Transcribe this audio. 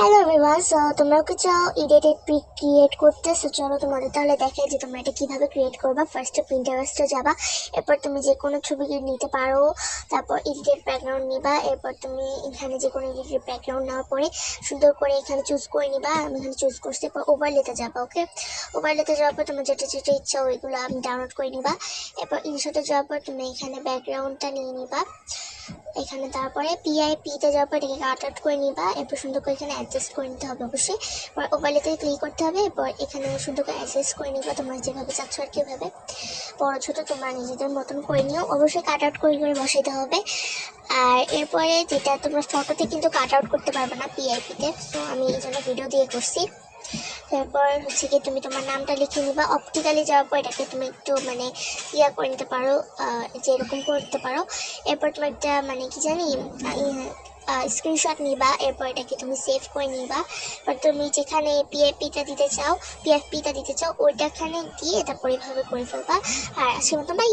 Hello everyone, so তোমরা কি চাও এডিটেড পিক ক্রিয়েট করতে? সো চলো তোমাদের তাহলে দেখাই যে তোমরা এটা কিভাবে ক্রিয়েট করবা। ফার্স্টে পিন্টারেস্টে যাবা, এরপর তুমি যে কোনো ছবি নিতে পারো, তারপর এডিটেড ব্যাকগ্রাউন্ড নিবা। এরপর তুমি এখানে যে কোনো এডিটেড ব্যাকগ্রাউন্ড নেওয়ার পরে সুন্দর করে এখানে চুজ করে নিবা। আমি এখানে চুজ করছি। এরপর ওভারলেতে যাবা। ওকে, ওভারলেতে যাওয়ার পর তোমার যেটা যেটা ইচ্ছা ওইগুলো আমি ডাউনলোড করে নিবা। এরপর ইনশটে যাওয়ার পর তুমি এখানে ব্যাকগ্রাউন্ডটা নিয়ে নিবা। এখানে তারপরে পিআইপিতে যাওয়ার পর এটাকে কাট আউট করে নিবা। এরপর সুন্দর করে এখানে অ্যাডজাস্ট করে নিতে হবে অবশ্যই। এবার ওভারলেতে ক্লিক করতে হবে। এরপর এখানে সুন্দর করে অ্যাডজাস্ট করে নিবা, তোমরা যেভাবে চাচ্ছ আর কীভাবে বড় ছোটো তোমরা নিজেদের মতন করে নিও। অবশ্যই কাট আউট করে করে বসাইতে হবে। আর এরপরে যেটা তোমরা ফটোতে কিন্তু কাট আউট করতে পারবে না পিআইপিতে, তো আমি এই জন্য ভিডিও দিয়ে করছি। তারপর হচ্ছে কি তুমি তোমার নামটা লিখে নিবা। অপটিক্যালি যাওয়ার পর এটাকে তুমি একটু ইয়া করে নিতে পারো, যে এরকম করতে পারো। এরপর তোমার একটা কি জানি স্ক্রিনশট নিবা। এরপর এটাকে তুমি সেভ করে নিবা। এবার তুমি যেখানে পিএফপিটা দিতে চাও ওইটাখানে দিয়ে তারপর এইভাবে করে ফেলবা। আর আজকের মতো বাই।